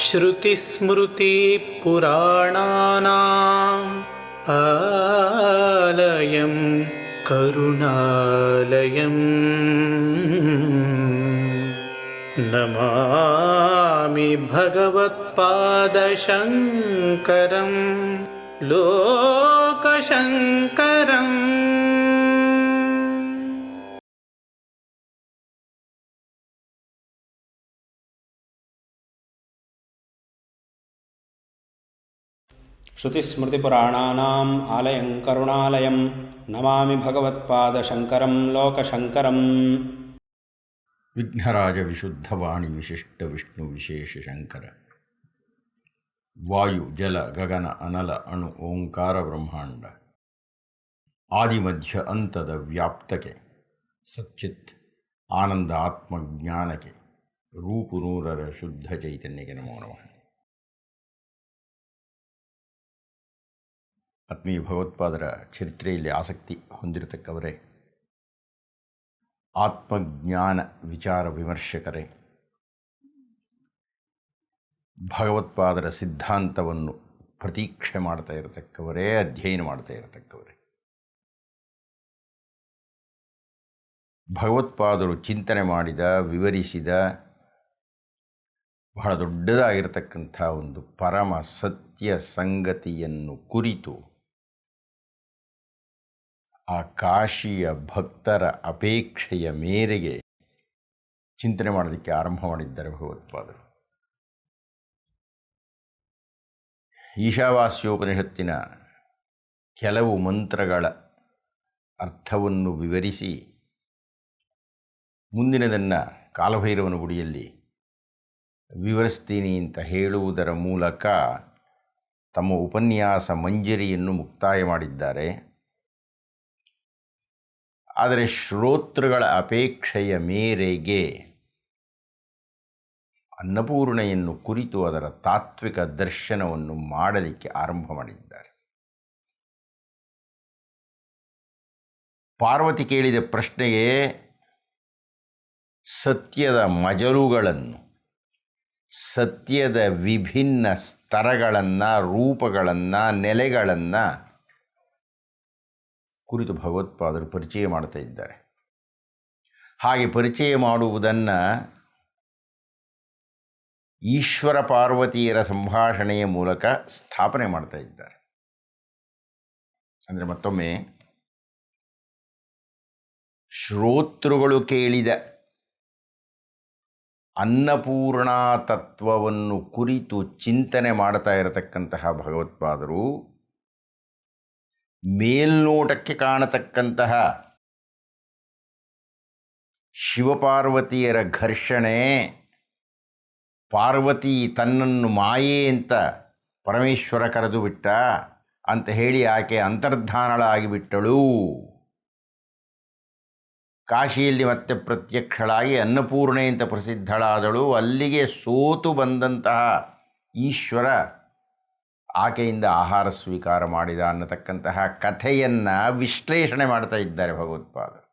श्रुतिस्मृतिपुराणानाम् आलयं करुणालयम् नमामि भगवत्पादशङ्करं लोकशङ्करम्। श्रुतिस्मृतिपुराणानाम् आलयं करुणालयं नमामि भगवत्पादशङ्करं लोकशङ्करम्। ವಿಘ್ನರಾಜ ವಿಶುದ್ಧವಾಣಿ ವಿಶಿಷ್ಟ ವಿಷ್ಣು ವಿಶೇಷ ಶಂಕರ. ವಾಯು ಜಲ ಗಗನ ಅನಲ ಅಣು ಓಂಕಾರ ಬ್ರಹ್ಮಾಂಡ ಆದಿಮಧ್ಯ ಅಂತದ ವ್ಯಾಪ್ತಕ್ಕೆ ಸಚ್ಚಿತ್ ಆನಂದ ಆತ್ಮಜ್ಞಾನಕ್ಕೆ ರೂಪು ನೂರರ ಶುದ್ಧ ಚೈತನ್ಯಕ್ಕೆ ನಮೋ ನಮಃ. ಆತ್ಮೀಯ ಭಗವತ್ಪಾದರ ಚರಿತ್ರೆಯಲ್ಲಿ ಆಸಕ್ತಿ ಹೊಂದಿರತಕ್ಕವರೇ, ಆತ್ಮಜ್ಞಾನ ವಿಚಾರ ವಿಮರ್ಶಕರೇ, ಭಗವತ್ಪಾದರ ಸಿದ್ಧಾಂತವನ್ನು ಪ್ರತೀಕ್ಷೆ ಮಾಡ್ತಾ ಇರತಕ್ಕವರೇ, ಅಧ್ಯಯನ ಮಾಡ್ತಾ ಇರತಕ್ಕವರೇ, ಭಗವತ್ಪಾದರು ಚಿಂತನೆ ಮಾಡಿದ, ವಿವರಿಸಿದ ಬಹಳ ದೊಡ್ಡದಾಗಿರತಕ್ಕಂಥ ಒಂದು ಪರಮ ಸತ್ಯ ಸಂಗತಿಯನ್ನು ಕುರಿತು ಆ ಕಾಶಿಯ ಭಕ್ತರ ಅಪೇಕ್ಷೆಯ ಮೇರೆಗೆ ಚಿಂತನೆ ಮಾಡೋದಕ್ಕೆ ಆರಂಭ ಮಾಡಿದ್ದಾರೆ ಭಗವತ್ಪಾದರು. ಈಶಾವಾಸ್ಯೋಪನಿಷತ್ತಿನ ಕೆಲವು ಮಂತ್ರಗಳ ಅರ್ಥವನ್ನು ವಿವರಿಸಿ ಮುಂದಿನದನ್ನು ಕಾಲಭೈರವನ ಗುಡಿಯಲ್ಲಿ ವಿವರಿಸ್ತೀನಿ ಅಂತ ಹೇಳುವುದರ ಮೂಲಕ ತಮ್ಮ ಉಪನ್ಯಾಸ ಮಂಜರಿಯನ್ನು ಮುಕ್ತಾಯ ಮಾಡಿದ್ದಾರೆ. ಆದರೆ ಶ್ರೋತೃಗಳ ಅಪೇಕ್ಷೆಯ ಮೇರೆಗೆ ಅನ್ನಪೂರ್ಣೆಯನ್ನು ಕುರಿತು ಅದರ ತಾತ್ವಿಕ ದರ್ಶನವನ್ನು ಮಾಡಲಿಕ್ಕೆ ಆರಂಭ ಮಾಡಿದ್ದಾರೆ. ಪಾರ್ವತಿ ಕೇಳಿದ ಪ್ರಶ್ನೆಗೆ ಸತ್ಯದ ಮಜಲುಗಳನ್ನು, ಸತ್ಯದ ವಿಭಿನ್ನ ಸ್ತರಗಳನ್ನು, ರೂಪಗಳನ್ನು, ನೆಲೆಗಳನ್ನು ಕುರಿತು ಭಗವತ್ಪಾದರು ಪರಿಚಯ ಮಾಡ್ತಾ ಇದ್ದಾರೆ. ಹಾಗೆ ಪರಿಚಯ ಮಾಡುವುದನ್ನು ಈಶ್ವರ ಪಾರ್ವತಿಯರ ಸಂಭಾಷಣೆಯ ಮೂಲಕ ಸ್ಥಾಪನೆ ಮಾಡ್ತಾ ಇದ್ದಾರೆ. ಅಂದರೆ ಮತ್ತೊಮ್ಮೆ ಶ್ರೋತೃಗಳು ಕೇಳಿದ ಅನ್ನಪೂರ್ಣಾ ತತ್ವವನ್ನು ಕುರಿತು ಚಿಂತನೆ ಮಾಡ್ತಾ ಇರತಕ್ಕಂತಹ ಭಗವತ್ಪಾದರು ಮೇಲ್ನೋಟಕ್ಕೆ ಕಾಣತಕ್ಕಂತಹ ಶಿವಪಾರ್ವತಿಯರ ಘರ್ಷಣೆ, ಪಾರ್ವತಿ ತನ್ನನ್ನು ಮಾಯೆ ಅಂತ ಪರಮೇಶ್ವರ ಕರೆದು ಬಿಟ್ಟ ಅಂತ ಹೇಳಿ ಆಕೆ ಅಂತರ್ಧಾನಳಾಗಿಬಿಟ್ಟಳು, ಕಾಶಿಯಲ್ಲಿ ಮತ್ತೆ ಪ್ರತ್ಯಕ್ಷಳಾಗಿ ಅನ್ನಪೂರ್ಣೆ ಅಂತ ಪ್ರಸಿದ್ಧಳಾದಳು, ಅಲ್ಲಿಗೆ ಸೋತು ಬಂದಂತಹ ಈಶ್ವರ ಆಕೆಯಿಂದ ಆಹಾರ ಸ್ವೀಕಾರ ಮಾಡಿದ ಅನ್ನತಕ್ಕಂತಹ ಕಥೆಯನ್ನು ವಿಶ್ಲೇಷಣೆ ಮಾಡ್ತಾ ಇದ್ದಾರೆ ಭಗವತ್ಪಾದರು.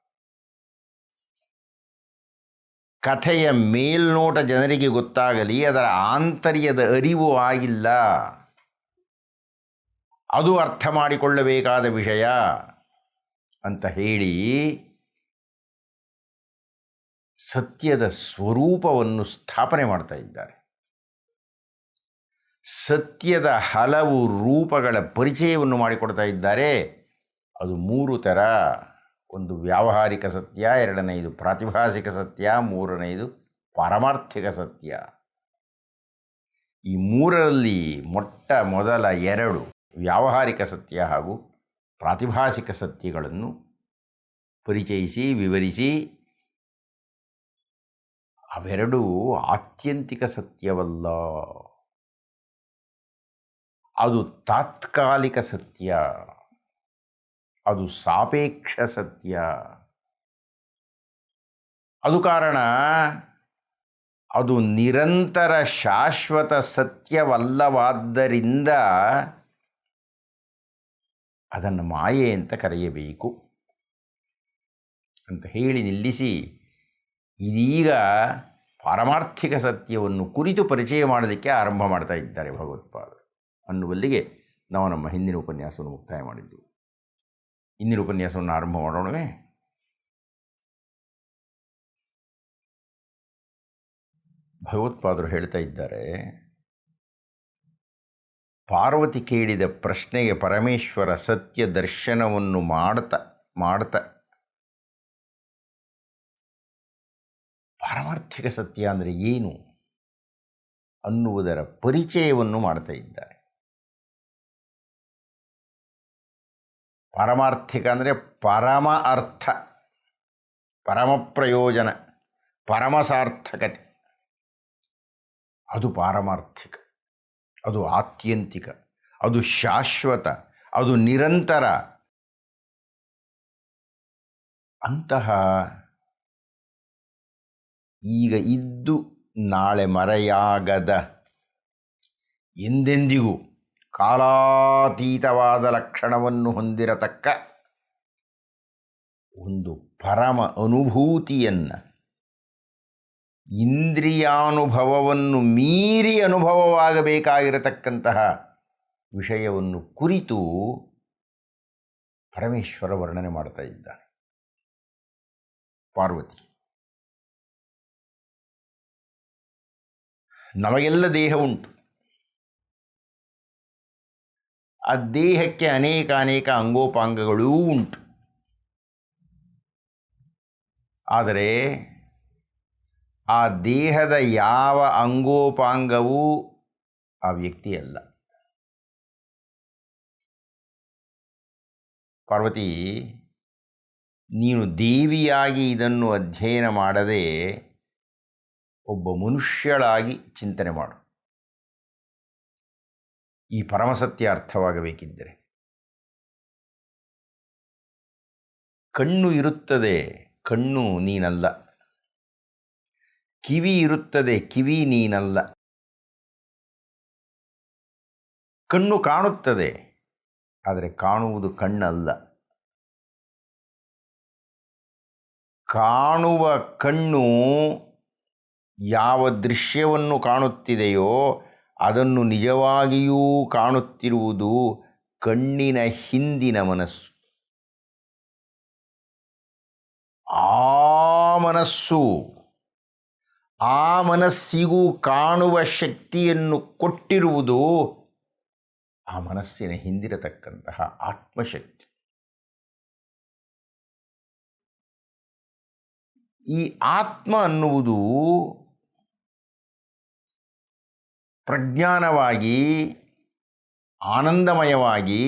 ಕಥೆಯ ಮೇಲ್ನೋಟ ಜನರಿಗೆ ಗೊತ್ತಾಗಲಿ, ಅದರ ಆಂತರ್ಯದ ಅರಿವು ಆಗಿಲ್ಲ, ಅದು ಅರ್ಥ ಮಾಡಿಕೊಳ್ಳಬೇಕಾದ ವಿಷಯ ಅಂತ ಹೇಳಿ ಸತ್ಯದ ಸ್ವರೂಪವನ್ನು ಸ್ಥಾಪನೆ ಮಾಡ್ತಾ ಇದ್ದಾರೆ. ಸತ್ಯದ ಹಲವು ರೂಪಗಳ ಪರಿಚಯವನ್ನು ಮಾಡಿಕೊಡ್ತಾ ಇದ್ದಾರೆ. ಅದು ಮೂರು ಥರ: ಒಂದು ವ್ಯಾವಹಾರಿಕ ಸತ್ಯ, ಎರಡನೆಯದು ಪ್ರಾತಿಭಾಸಿಕ ಸತ್ಯ, ಮೂರನೆಯದು ಪಾರಮಾರ್ಥಿಕ ಸತ್ಯ. ಈ ಮೂರರಲ್ಲಿ ಮೊಟ್ಟ ಮೊದಲ ಎರಡು ವ್ಯಾವಹಾರಿಕ ಸತ್ಯ ಹಾಗೂ ಪ್ರಾತಿಭಾಸಿಕ ಸತ್ಯಗಳನ್ನು ಪರಿಚಯಿಸಿ ವಿವರಿಸಿ, ಅವೆರಡೂ ಆತ್ಯಂತಿಕ ಸತ್ಯವಲ್ಲ, ಅದು ತಾತ್ಕಾಲಿಕ ಸತ್ಯ, ಅದು ಸಾಪೇಕ್ಷ ಸತ್ಯ. ಅದು ಕಾರಣ ಅದು ನಿರಂತರ ಶಾಶ್ವತ ಸತ್ಯವಲ್ಲವಾದ್ದರಿಂದ ಅದನ್ನು ಮಾಯೆ ಅಂತ ಕರೆಯಬೇಕು ಅಂತ ಹೇಳಿ ನಿಲ್ಲಿಸಿ, ಇದೀಗ ಪಾರಮಾರ್ಥಿಕ ಸತ್ಯವನ್ನು ಕುರಿತು ಪರಿಚಯ ಮಾಡಲಿಕ್ಕೆ ಆರಂಭ ಮಾಡ್ತಾ ಇದ್ದಾರೆ ಭಗವತ್ಪಾದರು ಅನ್ನುವಲ್ಲಿಗೆ ನಾವು ನಮ್ಮ ಹಿಂದಿನ ಉಪನ್ಯಾಸವನ್ನು ಮುಕ್ತಾಯ ಮಾಡಿದ್ದೆವು. ಇಂದಿನ ಉಪನ್ಯಾಸವನ್ನು ಆರಂಭ ಮಾಡೋಣವೇ? ಭಗವತ್ಪಾದರು ಹೇಳ್ತಾ ಇದ್ದಾರೆ, ಪಾರ್ವತಿ ಕೇಳಿದ ಪ್ರಶ್ನೆಗೆ ಪರಮೇಶ್ವರ ಸತ್ಯ ದರ್ಶನವನ್ನು ಮಾಡ್ತಾ ಪಾರಮಾರ್ಥಿಕ ಸತ್ಯ ಅಂದರೆ ಏನು ಅನ್ನುವುದರ ಪರಿಚಯವನ್ನು ಮಾಡ್ತಾ ಇದ್ದಾರೆ. ಪಾರಮಾರ್ಥಿಕ ಅಂದರೆ ಪರಮ ಅರ್ಥ, ಪರಮ ಪ್ರಯೋಜನ, ಪರಮ ಸಾರ್ಥಕತೆ. ಅದು ಪಾರಮಾರ್ಥಿಕ, ಅದು ಆತ್ಯಂತಿಕ, ಅದು ಶಾಶ್ವತ, ಅದು ನಿರಂತರ. ಅಂತಹ ಈಗ ಇದ್ದು ನಾಳೆ ಮರೆಯಾಗದ, ಎಂದೆಂದಿಗೂ ಕಾಲಾತೀತವಾದ ಲಕ್ಷಣವನ್ನು ಹೊಂದಿರತಕ್ಕ ಒಂದು ಪರಮ ಅನುಭೂತಿಯನ್ನು, ಇಂದ್ರಿಯಾನುಭವವನ್ನು ಮೀರಿ ಅನುಭವವಾಗಬೇಕಾಗಿರತಕ್ಕಂತಹ ವಿಷಯವನ್ನು ಕುರಿತು ಪರಮೇಶ್ವರ ವರ್ಣನೆ ಮಾಡ್ತಾ ಇದ್ದಾನೆ. ಪಾರ್ವತಿ, ನಮಗೆಲ್ಲ ದೇಹ ಉಂಟು. ಆ ದೇಹಕ್ಕೆ ಅನೇಕ ಅಂಗೋಪಾಂಗಗಳೂ ಉಂಟು. ಆದರೆ ಆ ದೇಹದ ಯಾವ ಅಂಗೋಪಾಂಗವೂ ಆ ವ್ಯಕ್ತಿಯಲ್ಲ. ಪಾರ್ವತಿ, ನೀನು ದೇವಿಯಾಗಿ ಇದನ್ನು ಅಧ್ಯಯನ ಮಾಡದೆ ಒಬ್ಬ ಮನುಷ್ಯಳಾಗಿ ಚಿಂತನೆ ಮಾಡು. ಈ ಪರಮಸತ್ಯ ಅರ್ಥವಾಗಬೇಕಿದ್ದರೆ ಕಣ್ಣು ಇರುತ್ತದೆ, ಕಣ್ಣು ನೀನಲ್ಲ. ಕಿವಿ ಇರುತ್ತದೆ, ಕಿವಿ ನೀನಲ್ಲ. ಕಣ್ಣು ಕಾಣುತ್ತದೆ, ಆದರೆ ಕಾಣುವುದು ಕಣ್ಣಲ್ಲ. ಕಾಣುವ ಕಣ್ಣು ಯಾವ ದೃಶ್ಯವನ್ನು ಕಾಣುತ್ತಿದೆಯೋ ಅದನ್ನು ನಿಜವಾಗಿಯೂ ಕಾಣುತ್ತಿರುವುದು ಕಣ್ಣಿನ ಹಿಂದಿನ ಮನಸ್ಸು. ಆ ಮನಸ್ಸಿಗೂ ಕಾಣುವ ಶಕ್ತಿಯನ್ನು ಕೊಟ್ಟಿರುವುದು ಆ ಮನಸ್ಸಿನ ಹಿಂದಿರತಕ್ಕಂತಹ ಆತ್ಮಶಕ್ತಿ. ಈ ಆತ್ಮ ಅನ್ನುವುದು ಪ್ರಜ್ಞಾನವಾಗಿ, ಆನಂದಮಯವಾಗಿ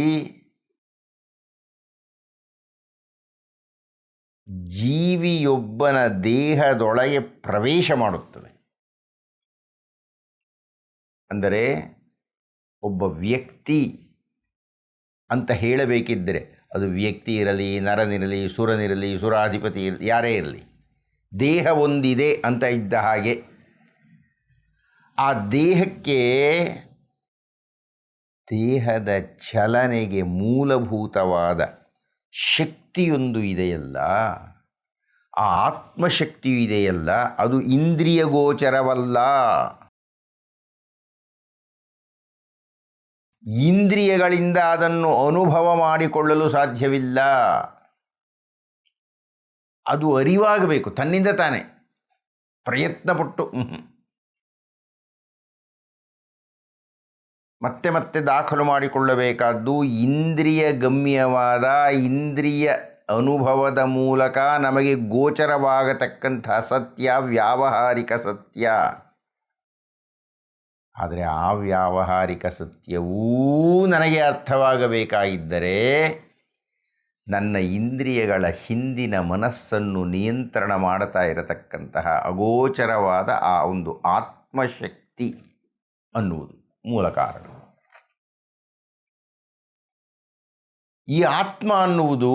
ಜೀವಿಯೊಬ್ಬನ ದೇಹದೊಳಗೆ ಪ್ರವೇಶ ಮಾಡುತ್ತದೆ. ಅಂದರೆ ಒಬ್ಬ ವ್ಯಕ್ತಿ ಅಂತ ಹೇಳಬೇಕಿದ್ದರೆ ಅದು ವ್ಯಕ್ತಿ ಇರಲಿ, ನರನಿರಲಿ, ಸುರನಿರಲಿ, ಸುರಾಧಿಪತಿ ಇರಲಿ, ಯಾರೇ ಇರಲಿ, ದೇಹ ಒಂದಿದೆ ಅಂತ ಇದ್ದ ಹಾಗೆ ಆ ದೇಹಕ್ಕೆ, ದೇಹದ ಚಲನೆಗೆ ಮೂಲಭೂತವಾದ ಶಕ್ತಿಯೊಂದು ಇದೆಯಲ್ಲ, ಆ ಆತ್ಮಶಕ್ತಿಯು ಇದೆಯಲ್ಲ, ಅದು ಇಂದ್ರಿಯ ಗೋಚರವಲ್ಲ. ಇಂದ್ರಿಯಗಳಿಂದ ಅದನ್ನು ಅನುಭವ ಮಾಡಿಕೊಳ್ಳಲು ಸಾಧ್ಯವಿಲ್ಲ. ಅದು ಅರಿವಾಗಬೇಕು, ತನ್ನಿಂದ ತಾನೇ ಪ್ರಯತ್ನಪಟ್ಟು ಮತ್ತೆ ಮತ್ತೆ ದಾಖಲು ಮಾಡಿಕೊಳ್ಳಬೇಕಾದ್ದು ಇಂದ್ರಿಯ ಗಮ್ಯವಾದ, ಇಂದ್ರಿಯ ಅನುಭವದ ಮೂಲಕ ನಮಗೆ ಗೋಚರವಾಗತಕ್ಕಂಥ ಸತ್ಯ ವ್ಯಾವಹಾರಿಕ ಸತ್ಯ. ಆದರೆ ಆ ವ್ಯಾವಹಾರಿಕ ಸತ್ಯವೂ ನನಗೆ ಅರ್ಥವಾಗಬೇಕಾಗಿದ್ದರೆ ನನ್ನ ಇಂದ್ರಿಯಗಳ ಹಿಂದಿನ ಮನಸ್ಸನ್ನು ನಿಯಂತ್ರಣ ಮಾಡ್ತಾ ಇರತಕ್ಕಂತಹ ಅಗೋಚರವಾದ ಆ ಒಂದು ಆತ್ಮಶಕ್ತಿ ಅನ್ನುವುದು ಮೂಲ ಕಾರಣ. ಈ ಆತ್ಮ ಅನ್ನುವುದು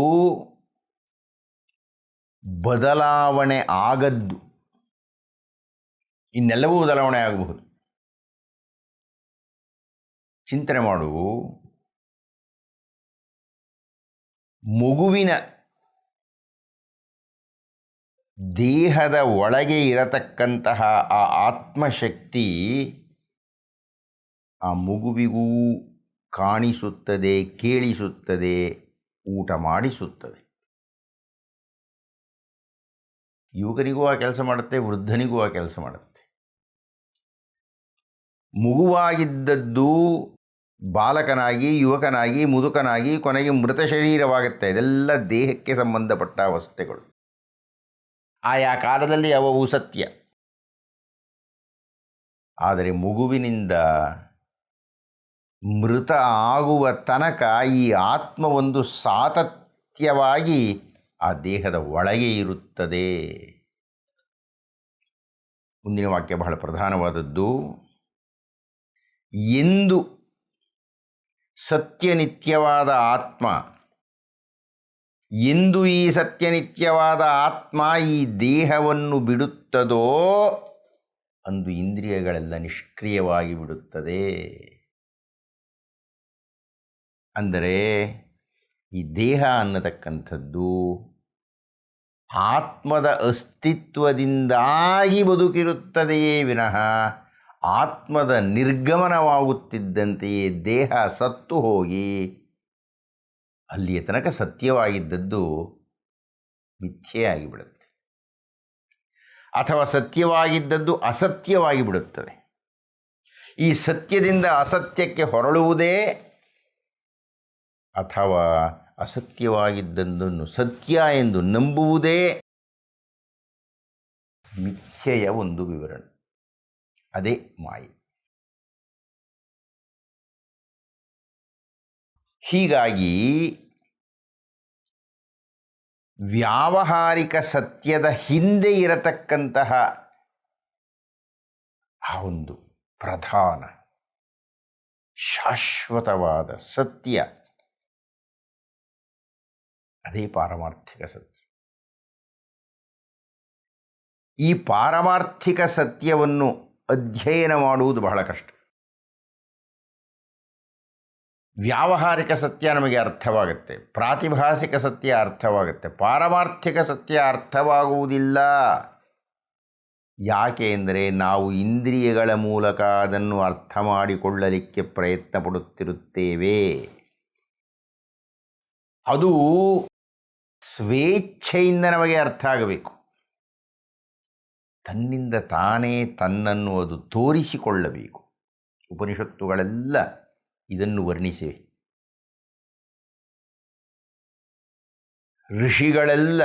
ಬದಲಾವಣೆ ಆಗದ್ದು, ಇನ್ನೆಲ್ಲವೂ ಬದಲಾವಣೆ ಆಗಬಹುದು. ಚಿಂತನೆ ಮಾಡು, ಮಗುವಿನ ದೇಹದ ಒಳಗೆ ಇರತಕ್ಕಂತಹ ಆ ಆತ್ಮಶಕ್ತಿ ಆ ಮಗುವಿಗೂ ಕಾಣಿಸುತ್ತದೆ, ಕೇಳಿಸುತ್ತದೆ, ಊಟ ಮಾಡಿಸುತ್ತದೆ. ಯುವಕನಿಗೂ ಆ ಕೆಲಸ ಮಾಡುತ್ತೆ, ವೃದ್ಧನಿಗೂ ಆ ಕೆಲಸ ಮಾಡುತ್ತೆ. ಮಗುವಾಗಿದ್ದದ್ದು ಬಾಲಕನಾಗಿ, ಯುವಕನಾಗಿ, ಮುದುಕನಾಗಿ, ಕೊನೆಗೆ ಮೃತ ಶರೀರವಾಗುತ್ತೆ. ಇದೆಲ್ಲ ದೇಹಕ್ಕೆ ಸಂಬಂಧಪಟ್ಟ ಅವಸ್ಥೆಗಳು. ಆಯಾ ಕಾಲದಲ್ಲಿ ಅವವು ಸತ್ಯ. ಆದರೆ ಮಗುವಿನಿಂದ ಮೃತ ಆಗುವ ತನಕ ಈ ಆತ್ಮ ಒಂದು ಸಾತತ್ಯವಾಗಿ ಆ ದೇಹದ ಒಳಗೆ ಇರುತ್ತದೆ. ಮುಂದಿನ ವಾಕ್ಯ ಬಹಳ ಪ್ರಧಾನವಾದದ್ದು. ಎಂದು ಸತ್ಯನಿತ್ಯವಾದ ಆತ್ಮ, ಎಂದು ಈ ಸತ್ಯನಿತ್ಯವಾದ ಆತ್ಮ ಈ ದೇಹವನ್ನು ಬಿಡುತ್ತದೋ ಅಂದು ಇಂದ್ರಿಯಗಳೆಲ್ಲ ನಿಷ್ಕ್ರಿಯವಾಗಿ ಬಿಡುತ್ತದೆ. ಅಂದರೆ ಈ ದೇಹ ಅನ್ನತಕ್ಕಂಥದ್ದು ಆತ್ಮದ ಅಸ್ತಿತ್ವದಿಂದಾಗಿ ಬದುಕಿರುತ್ತದೆಯೇ ವಿನಃ ಆತ್ಮದ ನಿರ್ಗಮನವಾಗುತ್ತಿದ್ದಂತೆಯೇ ದೇಹ ಸತ್ತು ಹೋಗಿ ಅಲ್ಲಿಯ ತನಕ ಸತ್ಯವಾಗಿದ್ದದ್ದು ಮಿಥ್ಯೆಯಾಗಿ ಬಿಡುತ್ತೆ, ಅಥವಾ ಸತ್ಯವಾಗಿದ್ದದ್ದು ಅಸತ್ಯವಾಗಿ ಬಿಡುತ್ತದೆ. ಈ ಸತ್ಯದಿಂದ ಅಸತ್ಯಕ್ಕೆ ಹೊರಳುವುದೇ, ಅಥವಾ ಅಸತ್ಯವಾಗಿದ್ದದ್ದನ್ನು ಸತ್ಯ ಎಂದು ನಂಬುವುದೇ ಮಿಥ್ಯೆಯ ಒಂದು ವಿವರಣೆ. ಅದೇ ಮಾಯೆ. ಹೀಗಾಗಿ ವ್ಯಾವಹಾರಿಕ ಸತ್ಯದ ಹಿಂದೆ ಇರತಕ್ಕಂತಹ ಆ ಒಂದು ಪ್ರಧಾನ ಶಾಶ್ವತವಾದ ಸತ್ಯ, ಅದೇ ಪಾರಮಾರ್ಥಿಕ ಸತ್ಯ. ಈ ಪಾರಮಾರ್ಥಿಕ ಸತ್ಯವನ್ನು ಅಧ್ಯಯನ ಮಾಡುವುದು ಬಹಳ ಕಷ್ಟ. ವ್ಯಾವಹಾರಿಕ ಸತ್ಯ ನಮಗೆ ಅರ್ಥವಾಗುತ್ತೆ, ಪ್ರಾತಿಭಾಸಿಕ ಸತ್ಯ ಅರ್ಥವಾಗುತ್ತೆ, ಪಾರಮಾರ್ಥಿಕ ಸತ್ಯ ಅರ್ಥವಾಗುವುದಿಲ್ಲ. ಯಾಕೆ ಎಂದರೆ ನಾವು ಇಂದ್ರಿಯಗಳ ಮೂಲಕ ಅದನ್ನು ಅರ್ಥ ಮಾಡಿಕೊಳ್ಳಲಿಕ್ಕೆ ಪ್ರಯತ್ನ ಪಡುತ್ತಿರುತ್ತೇವೆ. ಅದು ಸ್ವೇಚ್ಛೆಯಿಂದ ನಮಗೆ ಅರ್ಥ ಆಗಬೇಕು. ತನ್ನಿಂದ ತಾನೇ ತನ್ನನ್ನು ಅದು ತೋರಿಸಿಕೊಳ್ಳಬೇಕು. ಉಪನಿಷತ್ತುಗಳೆಲ್ಲ ಇದನ್ನು ವರ್ಣಿಸಿವೆ. ಋಷಿಗಳೆಲ್ಲ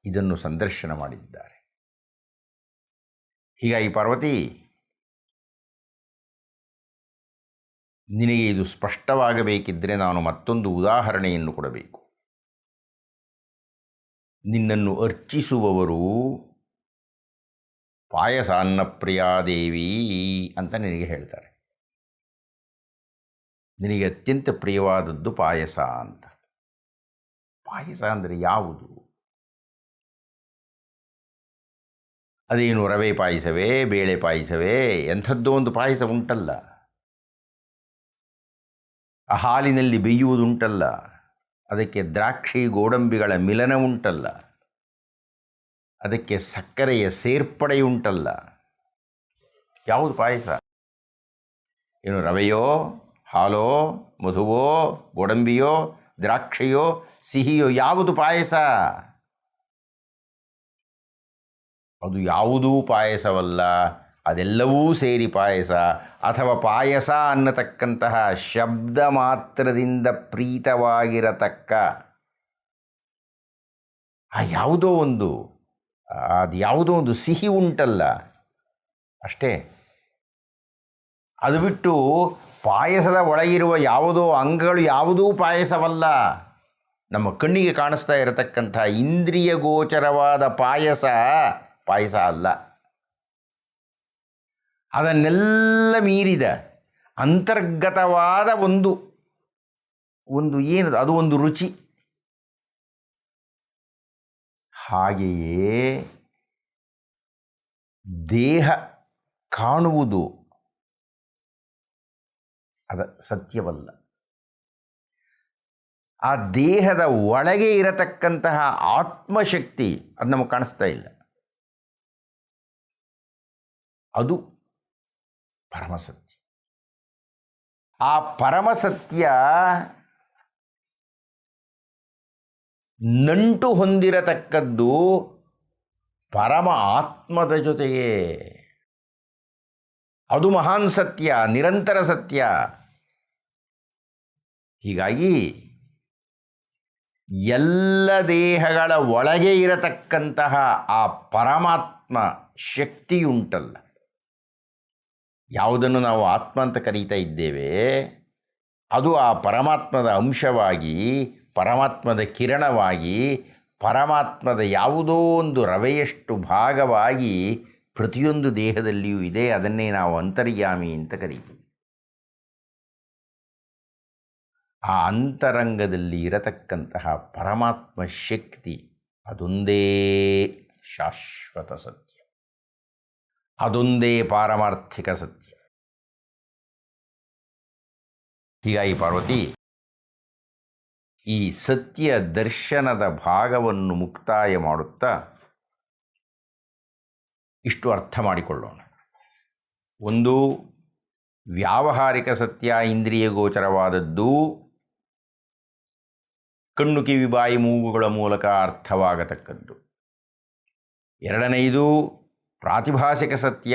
ಇದನ್ನು ಸಂದರ್ಶನ ಮಾಡಿದ್ದಾರೆ. ಹೀಗಾಗಿ ಪಾರ್ವತಿ, ನಿನಗೆ ಇದು ಸ್ಪಷ್ಟವಾಗಬೇಕಿದ್ದರೆ ನಾನು ಮತ್ತೊಂದು ಉದಾಹರಣೆಯನ್ನು ಕೊಡಬೇಕು. ನಿನ್ನನ್ನು ಅರ್ಚಿಸುವವರು ಪಾಯಸ ಅನ್ನಪ್ರಿಯಾದೇವಿ ಅಂತ ನಿನಗೆ ಹೇಳ್ತಾರೆ. ನಿನಗೆ ಅತ್ಯಂತ ಪ್ರಿಯವಾದದ್ದು ಪಾಯಸ ಅಂತ. ಪಾಯಸ ಅಂದರೆ ಯಾವುದು? ಅದೇನು ರವೆ ಪಾಯಸವೇ, ಬೇಳೆ ಪಾಯಸವೇ? ಎಂಥದ್ದೋ ಒಂದು ಪಾಯಸ ಉಂಟಲ್ಲ. ಆ ಹಾಲಿನಲ್ಲಿ ಬೇಯುವುದುಂಟಲ್ಲ, ಅದಕ್ಕೆ ದ್ರಾಕ್ಷಿ ಗೋಡಂಬಿಗಳ ಮಿಲನ ಉಂಟಲ್ಲ, ಅದಕ್ಕೆ ಸಕ್ಕರೆಯ ಸೇರ್ಪಡೆಯುಂಟಲ್ಲ. ಯಾವುದು ಪಾಯಸ? ಏನು ರವೆಯೋ, ಹಾಲೋ, ಮಧುವೋ, ಗೋಡಂಬಿಯೋ, ದ್ರಾಕ್ಷಿಯೋ, ಸಿಹಿಯೋ? ಯಾವುದು ಪಾಯಸ? ಅದು ಯಾವುದೂ ಪಾಯಸವಲ್ಲ. ಅದೆಲ್ಲವೂ ಸೇರಿ ಪಾಯಸ, ಅಥವಾ ಪಾಯಸ ಅನ್ನತಕ್ಕಂತಹ ಶಬ್ದ ಮಾತ್ರದಿಂದ ಪ್ರೀತವಾಗಿರತಕ್ಕ ಅದು ಯಾವುದೋ ಒಂದು ಸಿಹಿ ಉಂಟಲ್ಲ, ಅಷ್ಟೇ. ಅದು ಬಿಟ್ಟು ಪಾಯಸದ ಒಳಗಿರುವ ಯಾವುದೋ ಅಂಗಗಳು ಯಾವುದೂ ಪಾಯಸವಲ್ಲ. ನಮ್ಮ ಕಣ್ಣಿಗೆ ಕಾಣಿಸ್ತಾ ಇರತಕ್ಕಂಥ ಇಂದ್ರಿಯ ಗೋಚರವಾದ ಪಾಯಸ ಅಲ್ಲ. ಅದನ್ನೆಲ್ಲ ಮೀರಿದ ಅಂತರ್ಗತವಾದ ಒಂದು ಏನದು, ಅದು ಒಂದು ರುಚಿ. ಹಾಗೆಯೇ ದೇಹ ಕಾಣುವುದು ಅದ ಸತ್ಯವಲ್ಲ. ಆ ದೇಹದ ಒಳಗೆ ಇರತಕ್ಕಂತಹ ಆತ್ಮಶಕ್ತಿ ಅದು ನಮಗೆ ಕಾಣಿಸ್ತಾ ಇಲ್ಲ. ಅದು ಪರಮಸತ್ಯ. ಆ ಪರಮಸತ್ಯ ನಂಟು ಹೊಂದಿರತಕ್ಕದ್ದು ಪರಮ ಆತ್ಮದ ಜೊತೆಗೆ. ಅದು ಮಹಾನ್ ಸತ್ಯ, ನಿರಂತರ ಸತ್ಯ. ಹೀಗಾಗಿ ಎಲ್ಲ ದೇಹಗಳ ಒಳಗೆ ಇರತಕ್ಕಂತಹ ಆ ಪರಮಾತ್ಮ ಶಕ್ತಿಯುಂಟಲ್ಲ, ಯಾವುದನ್ನು ನಾವು ಆತ್ಮ ಅಂತ ಕರೀತಾ ಇದ್ದೇವೆ, ಅದು ಆ ಪರಮಾತ್ಮದ ಅಂಶವಾಗಿ, ಪರಮಾತ್ಮದ ಕಿರಣವಾಗಿ, ಪರಮಾತ್ಮದ ಯಾವುದೋ ಒಂದು ರವೆಯಷ್ಟು ಭಾಗವಾಗಿ ಪ್ರತಿಯೊಂದು ದೇಹದಲ್ಲಿಯೂ ಇದೆ. ಅದನ್ನೇ ನಾವು ಅಂತರ್ಯಾಮಿ ಅಂತ ಕರೀತೀವಿ. ಆ ಅಂತರಂಗದಲ್ಲಿ ಇರತಕ್ಕಂತಹ ಪರಮಾತ್ಮ ಶಕ್ತಿ ಅದೊಂದೇ ಶಾಶ್ವತ ಸತ್ಯ, ಅದೊಂದೇ ಪಾರಮಾರ್ಥಿಕ ಸತ್ಯ. ಹೀಗಾಗಿ ಪಾರ್ವತಿ, ಈ ಸತ್ಯ ದರ್ಶನದ ಭಾಗವನ್ನು ಮುಕ್ತಾಯ ಮಾಡುತ್ತಾ ಇಷ್ಟು ಅರ್ಥ ಮಾಡಿಕೊಳ್ಳೋಣ. ಒಂದು, ವ್ಯಾವಹಾರಿಕ ಸತ್ಯ ಇಂದ್ರಿಯ ಗೋಚರವಾದದ್ದು, ಕಣ್ಣು ಕಿವಿ ಬಾಯಿ ಮೂಗುಗಳ ಮೂಲಕ ಅರ್ಥವಾಗತಕ್ಕದ್ದು. ಎರಡನೆಯದು, ಪ್ರಾತಿಭಾಸಿಕ ಸತ್ಯ,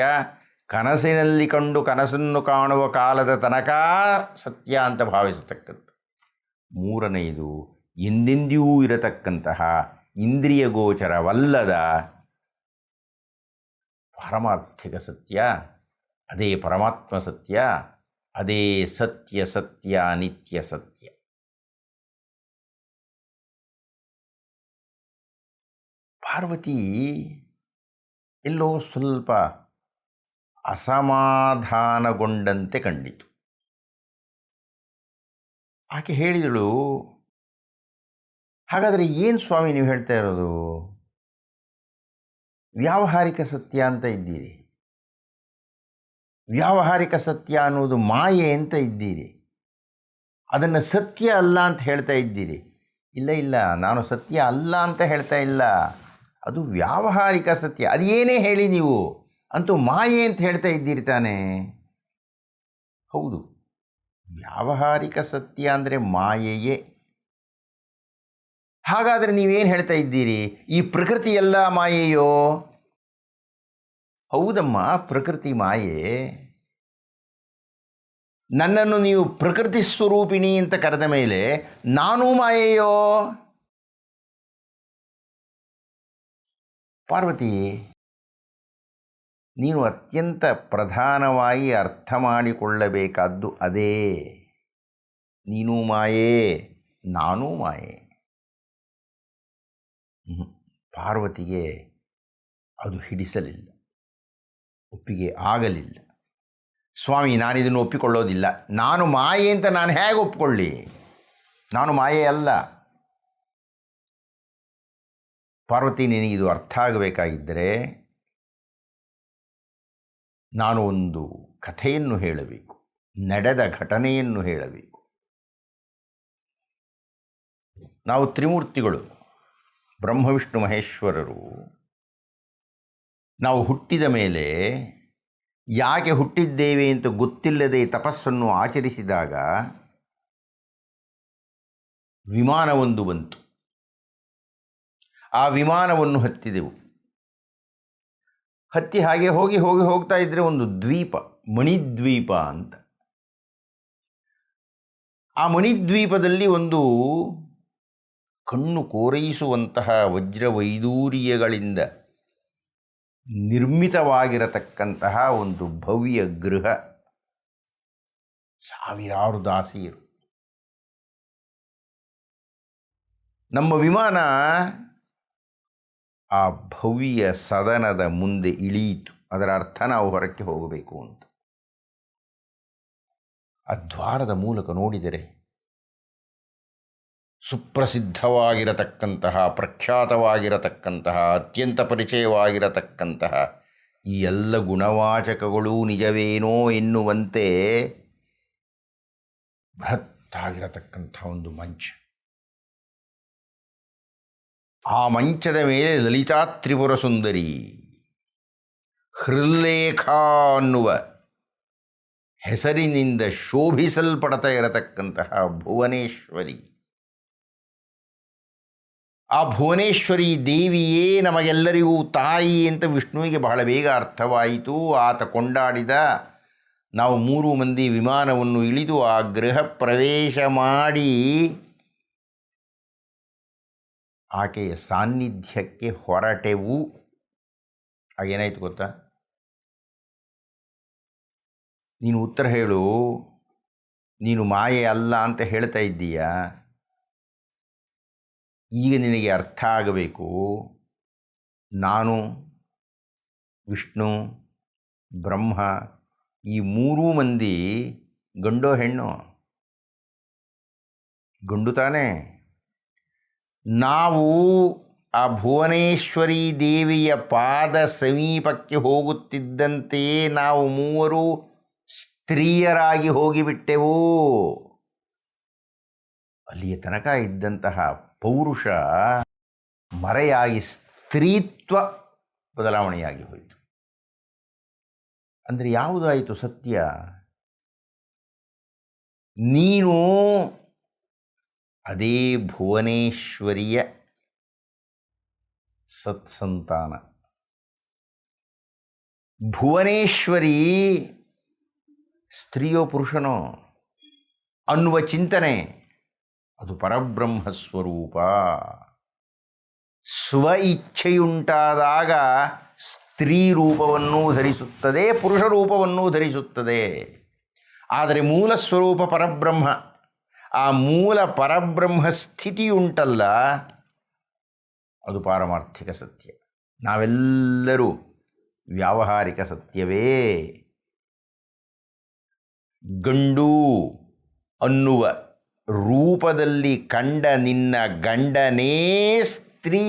ಕನಸಿನಲ್ಲಿ ಕಂಡು ಕನಸನ್ನು ಕಾಣುವ ಕಾಲದ ತನಕ ಸತ್ಯ ಅಂತ ಭಾವಿಸತಕ್ಕದ್ದು. ಮೂರನೆಯದು, ಎಂದೆಂದಿಯೂ ಇರತಕ್ಕಂತಹ ಇಂದ್ರಿಯ ಗೋಚರವಲ್ಲದ ಪಾರಮಾರ್ಥಿಕ ಸತ್ಯ, ಅದೇ ಪರಮಾತ್ಮ ಸತ್ಯ, ಅದೇ ಸತ್ಯ ಸತ್ಯ ನಿತ್ಯ ಸತ್ಯ. ಪಾರ್ವತಿ ಎಲ್ಲೋ ಸ್ವಲ್ಪ ಅಸಮಾಧಾನಗೊಂಡಂತೆ ಕಂಡಿತು. ಆಕೆ ಹೇಳಿದಳು, ಹಾಗಾದರೆ ಏನು ಸ್ವಾಮಿ ನೀವು ಹೇಳ್ತಾ ಇರೋದು? ವ್ಯಾವಹಾರಿಕ ಸತ್ಯ ಅಂತ ಇದ್ದೀರಿ, ವ್ಯಾವಹಾರಿಕ ಸತ್ಯ ಅನ್ನೋದು ಮಾಯೆ ಅಂತ ಇದ್ದೀರಿ, ಅದನ್ನು ಸತ್ಯ ಅಲ್ಲ ಅಂತ ಹೇಳ್ತಾ ಇದ್ದೀರಿ. ಇಲ್ಲ ಇಲ್ಲ, ನಾನು ಸತ್ಯ ಅಲ್ಲ ಅಂತ ಹೇಳ್ತಾ ಇಲ್ಲ, ಅದು ವ್ಯಾವಹಾರಿಕ ಸತ್ಯ. ಅದು ಏನೇ ಹೇಳಿ ನೀವು, ಅಂತೂ ಮಾಯೆ ಅಂತ ಹೇಳ್ತಾ ಇದ್ದೀರಿ ತಾನೇ? ಹೌದು, ವ್ಯಾವಹಾರಿಕ ಸತ್ಯ ಅಂದರೆ ಮಾಯೆಯೇ. ಹಾಗಾದರೆ ನೀವೇನು ಹೇಳ್ತಾ ಇದ್ದೀರಿ? ಈ ಪ್ರಕೃತಿ ಎಲ್ಲ ಮಾಯೆಯೋ? ಹೌದಮ್ಮ, ಪ್ರಕೃತಿ ಮಾಯೆ. ನನ್ನನ್ನು ನೀವು ಪ್ರಕೃತಿ ಸ್ವರೂಪಿಣಿ ಅಂತ ಕರೆದ ಮೇಲೆ ನಾನೂ ಮಾಯೆಯೋ? ಪಾರ್ವತಿ, ನೀನು ಅತ್ಯಂತ ಪ್ರಧಾನವಾಗಿ ಅರ್ಥ ಮಾಡಿಕೊಳ್ಳಬೇಕಾದ್ದು ಅದೇ. ನೀನೂ ಮಾಯೆ, ನಾನೂ ಮಾಯೆ. ಪಾರ್ವತಿಗೆ ಅದು ಹಿಡಿಸಲಿಲ್ಲ, ಒಪ್ಪಿಗೆ ಆಗಲಿಲ್ಲ. ಸ್ವಾಮಿ, ನಾನಿದನ್ನು ಒಪ್ಪಿಕೊಳ್ಳೋದಿಲ್ಲ. ನಾನು ಮಾಯೆ ಅಂತ ನಾನು ಹೇಗೆ ಒಪ್ಪಿಕೊಳ್ಳಿ? ನಾನು ಮಾಯೆ ಅಲ್ಲ. ಪಾರ್ವತಿ, ನಿನಗಿದು ಅರ್ಥ ಆಗಬೇಕಾಗಿದ್ದರೆ ನಾನು ಒಂದು ಕಥೆಯನ್ನು ಹೇಳಬೇಕು, ನಡೆದ ಘಟನೆಯನ್ನು ಹೇಳಬೇಕು. ನಾವು ತ್ರಿಮೂರ್ತಿಗಳು, ಬ್ರಹ್ಮ ವಿಷ್ಣು ಮಹೇಶ್ವರರು. ನಾವು ಹುಟ್ಟಿದ ಮೇಲೆ ಯಾಕೆ ಹುಟ್ಟಿದ್ದೇವೆ ಅಂತ ಗೊತ್ತಿಲ್ಲದೆ ತಪಸ್ಸನ್ನು ಆಚರಿಸಿದಾಗ ವಿಮಾನವೊಂದು ಬಂತು. ಆ ವಿಮಾನವನ್ನು ಹತ್ತಿದೆವು. ಹತ್ತಿ ಹಾಗೆ ಹೋಗ್ತಾ ಇದ್ದರೆ ಒಂದು ದ್ವೀಪ, ಮಣಿದ್ವೀಪ ಅಂತ. ಆ ಮಣಿದ್ವೀಪದಲ್ಲಿ ಒಂದು ಕಣ್ಣು ಕೋರೈಸುವಂತಹ ವಜ್ರವೈಡೂರ್ಯಗಳಿಂದ ನಿರ್ಮಿತವಾಗಿರತಕ್ಕಂತಹ ಒಂದು ಭವ್ಯ ಗೃಹ, ಸಾವಿರಾರು ದಾಸಿಯರು. ನಮ್ಮ ವಿಮಾನ ಆ ಭವ್ಯ ಸದನದ ಮುಂದೆ ಇಳಿಯಿತು. ಅದರ ಅರ್ಥ ನಾವು ಹೊರಕ್ಕೆ ಹೋಗಬೇಕು ಅಂತ. ಆ ದ್ವಾರದ ಮೂಲಕ ನೋಡಿದರೆ ಸುಪ್ರಸಿದ್ಧವಾಗಿರತಕ್ಕಂತಹ, ಪ್ರಖ್ಯಾತವಾಗಿರತಕ್ಕಂತಹ, ಅತ್ಯಂತ ಪರಿಚಯವಾಗಿರತಕ್ಕಂತಹ ಈ ಎಲ್ಲ ಗುಣವಾಚಕಗಳೂ ನಿಜವೇನೋ ಎನ್ನುವಂತೆ ಬೃಹತ್ತಾಗಿರತಕ್ಕಂಥ ಒಂದು ಮಂಚ. ಆ ಮಂಚದ ಮೇಲೆ ಲಲಿತಾ ತ್ರಿಪುರ ಸುಂದರಿ, ಹೃಲ್ಲೇಖ ಅನ್ನುವ ಹೆಸರಿನಿಂದ ಶೋಭಿಸಲ್ಪಡ್ತಾ ಇರತಕ್ಕಂತಹ ಭುವನೇಶ್ವರಿ. ಆ ಭುವನೇಶ್ವರಿ ದೇವಿಯೇ ನಮಗೆಲ್ಲರಿಗೂ ತಾಯಿ ಅಂತ ವಿಷ್ಣುವಿಗೆ ಬಹಳ ಬೇಗ ಅರ್ಥವಾಯಿತು. ಆತ ಕೊಂಡಾಡಿದ. ನಾವು 3 ಮಂದಿ ವಿಮಾನವನ್ನು ಇಳಿದು ಆ ಗೃಹ ಪ್ರವೇಶ ಮಾಡಿ ಆಕೆಯ ಸಾನ್ನಿಧ್ಯಕ್ಕೆ ಹೊರಟೆವು. ಆಗೇನಾಯ್ತು ಗೊತ್ತಾ? ನೀನು ಉತ್ತರ ಹೇಳು. ನೀನು ಮಾಯೆ ಅಲ್ಲ ಅಂತ ಹೇಳ್ತಾ ಇದ್ದೀಯಾ? ಈಗ ನಿನಗೆ ಅರ್ಥ ಆಗಬೇಕು, ನಾನು, ವಿಷ್ಣು, ಬ್ರಹ್ಮ ಈ 3 ಮಂದಿ ಗಂಡೋ ಹೆಣ್ಣು? ಗಂಡು ತಾನೇ. ನಾವು ಆ ಭುವನೇಶ್ವರಿ ದೇವಿಯ ಪಾದ ಸಮೀಪಕ್ಕೆ ಹೋಗುತ್ತಿದ್ದಂತೆಯೇ ನಾವು 3 ಸ್ತ್ರೀಯರಾಗಿ ಹೋಗಿಬಿಟ್ಟೆವು. ಅಲ್ಲಿಯ ತನಕ ಇದ್ದಂತಹ ಪೌರುಷ ಮರೆಯಾಗಿ ಸ್ತ್ರೀತ್ವ ಬದಲಾವಣೆಯಾಗಿ ಹೋಯಿತು. ಅಂದರೆ ಯಾವುದಾಯಿತು ಸತ್ಯ? ನೀನು ಅದೇ ಭುವನೇಶ್ವರಿಯ ಸತ್ಸಂತಾನ. ಭುವನೇಶ್ವರಿ ಸ್ತ್ರೀಯೋ ಪುರುಷನೋ ಅನ್ನುವ ಚಿಂತನೆ ಅದು ಪರಬ್ರಹ್ಮ ಸ್ವರೂಪ. ಸ್ವ ಇಚ್ಛೆಯುಂಟಾದಾಗ ಸ್ತ್ರೀ ರೂಪವನ್ನೂ ಧರಿಸುತ್ತದೆ, ಪುರುಷ ರೂಪವನ್ನೂ ಧರಿಸುತ್ತದೆ. ಆದರೆ ಮೂಲ ಸ್ವರೂಪ ಪರಬ್ರಹ್ಮ. ಆ ಮೂಲ ಪರಬ್ರಹ್ಮ ಸ್ಥಿತಿಯುಂಟಲ್ಲ, ಅದು ಪಾರಮಾರ್ಥಿಕ ಸತ್ಯ. ನಾವೆಲ್ಲರೂ ವ್ಯಾವಹಾರಿಕ ಸತ್ಯವೇ. ಗಂಡು ಅನ್ನುವ ರೂಪದಲ್ಲಿ ಕಂಡ ನಿನ್ನ ಗಂಡನೇ ಸ್ತ್ರೀ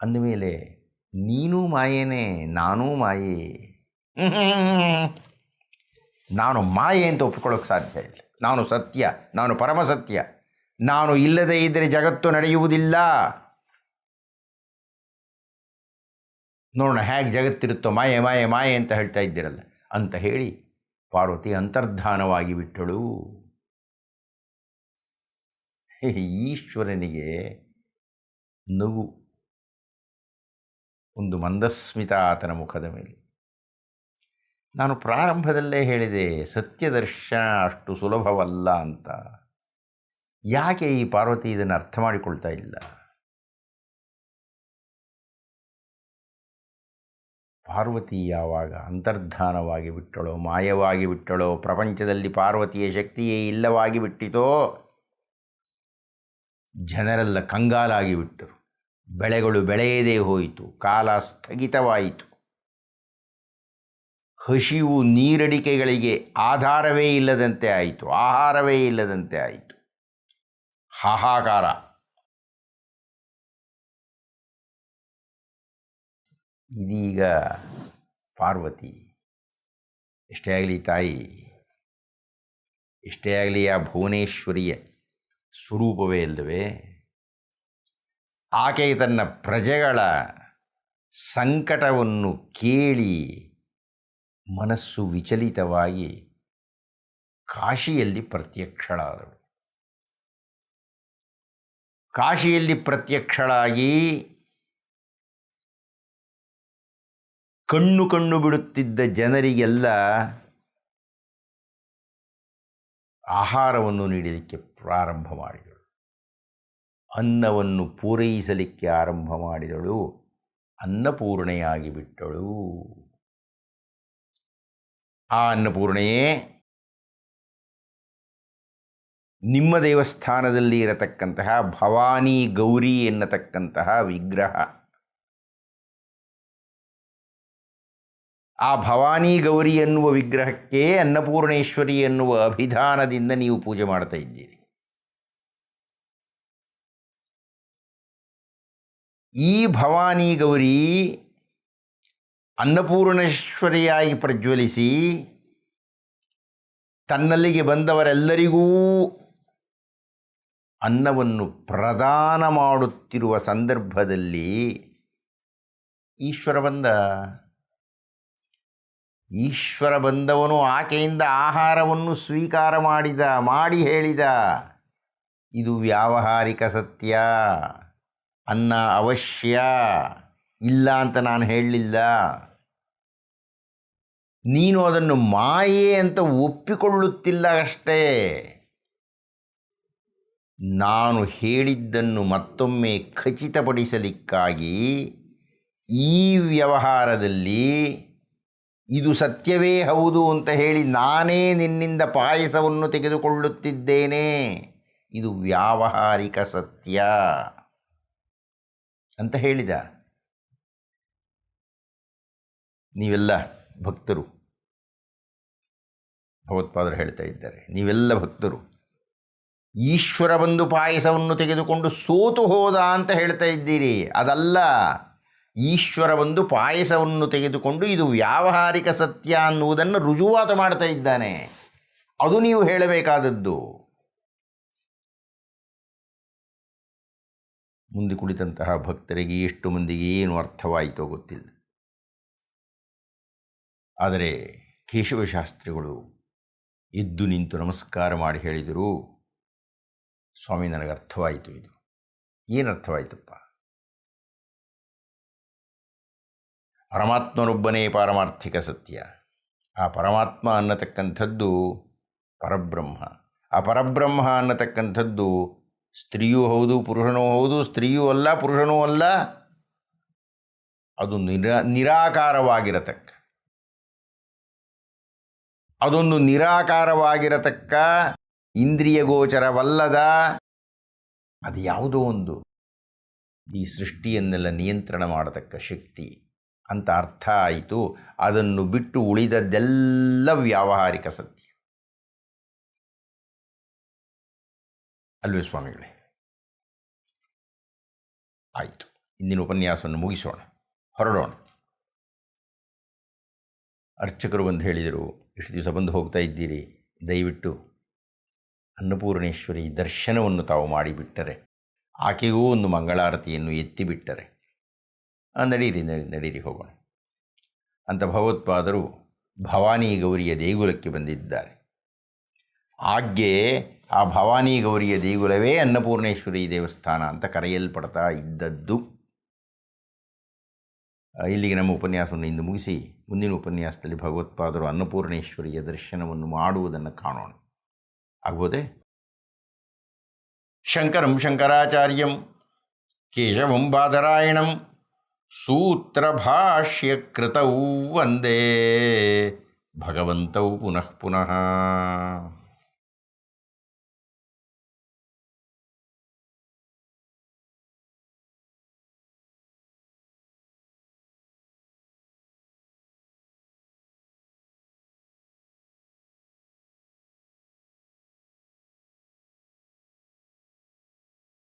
ಅಂದಮೇಲೆ ನೀನೂ ಮಾಯೇನೇ, ನಾನೂ ಮಾಯೆ. ನಾನು ಮಾಯೆ ಅಂತ ಒಪ್ಪಿಕೊಳ್ಳೋಕೆ ಸಾಧ್ಯ ಇಲ್ಲ. ನಾನು ಸತ್ಯ, ನಾನು ಪರಮಸತ್ಯ. ನಾನು ಇಲ್ಲದೇ ಇದ್ದರೆ ಜಗತ್ತು ನಡೆಯುವುದಿಲ್ಲ. ನೋಡೋಣ ಹೇಗೆ ಜಗತ್ತಿರುತ್ತೋ. ಮಾಯೆ ಮಾಯೆ ಮಾಯೆ ಅಂತ ಹೇಳ್ತಾ ಇದ್ದೀರಲ್ಲ ಅಂತ ಹೇಳಿ ಪಾರ್ವತಿ ಅಂತರ್ಧಾನವಾಗಿ ಬಿಟ್ಟಳು. ಈಶ್ವರನಿಗೆ ನಗು, ಒಂದು ಮಂದಸ್ಮಿತ ಆತನ ಮುಖದ ಮೇಲೆ. ನಾನು ಪ್ರಾರಂಭದಲ್ಲೇ ಹೇಳಿದೆ, ಸತ್ಯದರ್ಶನ ಅಷ್ಟು ಸುಲಭವಲ್ಲ ಅಂತ. ಯಾಕೆ ಈ ಪಾರ್ವತಿ ಇದನ್ನು ಅರ್ಥ ಮಾಡಿಕೊಳ್ತಾ ಇಲ್ಲ? ಪಾರ್ವತಿ ಯಾವಾಗ ಅಂತರ್ಧಾನವಾಗಿ ಬಿಟ್ಟಳೋ, ಮಾಯವಾಗಿ ಬಿಟ್ಟಳೋ, ಪ್ರಪಂಚದಲ್ಲಿ ಪಾರ್ವತಿಯ ಶಕ್ತಿಯೇ ಇಲ್ಲವಾಗಿ ಬಿಟ್ಟಿತೋ, ಜನರೆಲ್ಲ ಕಂಗಾಲಾಗಿ ಬಿಟ್ಟರು. ಬೆಳೆಗಳು ಬೆಳೆಯದೇ ಹೋಯಿತು, ಕಾಲ ಸ್ಥಗಿತವಾಯಿತು. ಹಸಿವು ನೀರಡಿಕೆಗಳಿಗೆ ಆಧಾರವೇ ಇಲ್ಲದಂತೆ ಆಯಿತು, ಆಹಾರವೇ ಇಲ್ಲದಂತೆ ಆಯಿತು. ಹಾಹಾಕಾರ. ಇದೀಗ ಪಾರ್ವತಿ, ಎಷ್ಟೇ ಆಗಲಿ ತಾಯಿ, ಎಷ್ಟೇ ಆಗಲಿ ಆ ಭುವನೇಶ್ವರಿಯ ಸ್ವರೂಪವೇ ಇಲ್ಲವೇ, ಆಕೆ ತನ್ನ ಪ್ರಜೆಗಳ ಸಂಕಟವನ್ನು ಕೇಳಿ ಮನಸ್ಸು ವಿಚಲಿತವಾಗಿ ಕಾಶಿಯಲ್ಲಿ ಪ್ರತ್ಯಕ್ಷಳಾದಳು. ಕಾಶಿಯಲ್ಲಿ ಪ್ರತ್ಯಕ್ಷಳಾಗಿ ಕಣ್ಣು ಕಣ್ಣು ಬಿಡುತ್ತಿದ್ದ ಜನರಿಗೆಲ್ಲ ಆಹಾರವನ್ನು ನೀಡಲಿಕ್ಕೆ ಪ್ರಾರಂಭ ಮಾಡಿದಳು. ಅನ್ನವನ್ನು ಪೂರೈಸಲಿಕ್ಕೆ ಆರಂಭ ಮಾಡಿದಳು. ಅನ್ನಪೂರ್ಣೆಯಾಗಿ ಬಿಟ್ಟಳು. ಆ ಅನ್ನಪೂರ್ಣೆಯೇ ನಿಮ್ಮ ದೇವಸ್ಥಾನದಲ್ಲಿ ಇರತಕ್ಕಂತಹ ಭವಾನಿ ಗೌರಿ ಎನ್ನತಕ್ಕಂತಹ ವಿಗ್ರಹ. ಆ ಭವಾನಿ ಗೌರಿ ಎನ್ನುವ ವಿಗ್ರಹಕ್ಕೆ ಅನ್ನಪೂರ್ಣೇಶ್ವರಿ ಎನ್ನುವ ಅಭಿಧಾನದಿಂದ ನೀವು ಪೂಜೆ ಮಾಡ್ತಾ ಇದ್ದೀರಿ. ಈ ಭವಾನಿ ಗೌರಿ ಅನ್ನಪೂರ್ಣೇಶ್ವರಿಯಾಗಿ ಪ್ರಜ್ವಲಿಸಿ ತನ್ನಲ್ಲಿಗೆ ಬಂದವರೆಲ್ಲರಿಗೂ ಅನ್ನವನ್ನು ಪ್ರದಾನ ಮಾಡುತ್ತಿರುವ ಸಂದರ್ಭದಲ್ಲಿ ಈಶ್ವರ ಬಂದ. ಈಶ್ವರ ಬಂದವನು ಆಕೆಯಿಂದ ಆಹಾರವನ್ನು ಸ್ವೀಕಾರ ಮಾಡಿ ಹೇಳಿದ, ಇದು ವ್ಯಾವಹಾರಿಕ ಸತ್ಯ. ಅನ್ನ ಅವಶ್ಯ, ಇಲ್ಲ ಅಂತ ನಾನು ಹೇಳಲಿಲ್ಲ. ನೀನು ಅದನ್ನು ಮಾಯೆ ಅಂತ ಒಪ್ಪಿಕೊಳ್ಳುತ್ತಿಲ್ಲ ಅಷ್ಟೇ. ನಾನು ಹೇಳಿದ್ದನ್ನು ಮತ್ತೊಮ್ಮೆ ಖಚಿತಪಡಿಸಲಿಕ್ಕಾಗಿ ಈ ವ್ಯವಹಾರದಲ್ಲಿ ಇದು ಸತ್ಯವೇ ಹೌದು ಅಂತ ಹೇಳಿ ನಾನೇ ನಿನ್ನಿಂದ ಪಾಯಸವನ್ನು ತೆಗೆದುಕೊಳ್ಳುತ್ತಿದ್ದೇನೆ. ಇದು ವ್ಯಾವಹಾರಿಕ ಸತ್ಯ ಅಂತ ಹೇಳಿದ. ನೀವೆಲ್ಲ ಭಕ್ತರು, ಭಗವತ್ಪಾದರು ಹೇಳ್ತಾ ಇದ್ದಾರೆ, ನೀವೆಲ್ಲ ಭಕ್ತರು ಈಶ್ವರ ಬಂದು ಪಾಯಸವನ್ನು ತೆಗೆದುಕೊಂಡು ಸೋತು ಹೋದ ಅಂತ ಹೇಳ್ತಾ ಇದ್ದೀರಿ. ಅದಲ್ಲ, ಈಶ್ವರ ಬಂದು ಪಾಯಸವನ್ನು ತೆಗೆದುಕೊಂಡು ಇದು ವ್ಯಾವಹಾರಿಕ ಸತ್ಯ ಅನ್ನುವುದನ್ನು ರುಜುವಾತು ಮಾಡ್ತಾ ಇದ್ದಾನೆ. ಅದು ನೀವು ಹೇಳಬೇಕಾದದ್ದು. ಮುಂದೆ ಕುಳಿತಂತಹ ಭಕ್ತರಿಗೆ ಎಷ್ಟು ಮಂದಿಗೆ ಏನು ಅರ್ಥವಾಯಿತೋ ಗೊತ್ತಿಲ್ಲ. ಆದರೆ ಕೇಶವಶಾಸ್ತ್ರಿಗಳು ಎದ್ದು ನಿಂತು ನಮಸ್ಕಾರ ಮಾಡಿ ಹೇಳಿದರು, ಸ್ವಾಮಿ, ನನಗೆ ಅರ್ಥವಾಯಿತು. ಇದು ಏನು ಅರ್ಥವಾಯಿತಪ್ಪ? ಪರಮಾತ್ಮನೊಬ್ಬನೇ ಪಾರಮಾರ್ಥಿಕ ಸತ್ಯ. ಆ ಪರಮಾತ್ಮ ಅನ್ನತಕ್ಕಂಥದ್ದು ಪರಬ್ರಹ್ಮ. ಆ ಪರಬ್ರಹ್ಮ ಅನ್ನತಕ್ಕಂಥದ್ದು ಸ್ತ್ರೀಯೂ ಹೌದು, ಪುರುಷನೂ ಹೌದು. ಸ್ತ್ರೀಯೂ ಅಲ್ಲ, ಪುರುಷನೂ ಅಲ್ಲ. ಅದು ನಿರಾಕಾರವಾಗಿರತಕ್ಕ, ಅದೊಂದು ನಿರಾಕಾರವಾಗಿರತಕ್ಕ, ಇಂದ್ರಿಯ ಗೋಚರವಲ್ಲದ, ಅದು ಯಾವುದೋ ಒಂದು ಈ ಸೃಷ್ಟಿಯನ್ನೆಲ್ಲ ನಿಯಂತ್ರಣ ಮಾಡತಕ್ಕ ಶಕ್ತಿ ಅಂತ ಅರ್ಥ ಆಯಿತು. ಅದನ್ನು ಬಿಟ್ಟು ಉಳಿದದ್ದೆಲ್ಲ ವ್ಯಾವಹಾರಿಕ ಸತ್ಯ ಅಲ್ವೇ ಸ್ವಾಮಿಗಳೇ? ಆಯಿತು, ಇಂದಿನ ಉಪನ್ಯಾಸವನ್ನು ಮುಗಿಸೋಣ, ಹೊರಡೋಣ. ಅರ್ಚಕರು ಬಂದು ಹೇಳಿದರು, ಇಷ್ಟು ದಿವಸ ಬಂದು ಹೋಗ್ತಾ ಇದ್ದೀರಿ, ದಯವಿಟ್ಟು ಅನ್ನಪೂರ್ಣೇಶ್ವರಿ ದರ್ಶನವನ್ನು ತಾವು ಮಾಡಿಬಿಟ್ಟರೆ, ಆಕೆಗೂ ಒಂದು ಮಂಗಳಾರತಿಯನ್ನು ಎತ್ತಿಬಿಟ್ಟರೆ ನಡೀರಿ ಹೋಗೋಣ ಅಂತ ಭಗವತ್ಪಾದರು ಭವಾನಿ ಗೌರಿಯ ದೇಗುಲಕ್ಕೆ ಬಂದಿದ್ದಾರೆ. ಆಗ್ಗೆ ಆ ಭವಾನಿ ಗೌರಿಯ ದೇಗುಲವೇ ಅನ್ನಪೂರ್ಣೇಶ್ವರಿ ದೇವಸ್ಥಾನ ಅಂತ ಕರೆಯಲ್ಪಡ್ತಾ ಇದ್ದದ್ದು. ಇಲ್ಲಿಗೆ ನಮ್ಮ ಉಪನ್ಯಾಸವನ್ನು ಇಂದು ಮುಗಿಸಿ ಮುಂದಿನ ಉಪನ್ಯಾಸದಲ್ಲಿ ಭಗವತ್ಪಾದರು ಅನ್ನಪೂರ್ಣೇಶ್ವರಿಯ ದರ್ಶನವನ್ನು ಮಾಡುವುದನ್ನು ಕಾಣೋಣ. ಆಗ್ಬೋದೇ? ಶಂಕರಂ ಶಂಕರಾಚಾರ್ಯಂ ಕೇಶವಂ ಬಾದರಾಯಣಂ ಸೂತ್ರಭಾಷ್ಯಕೃತೌ ವಂದೇ ಭಗವಂತೌ ಪುನಃ ಪುನಃ.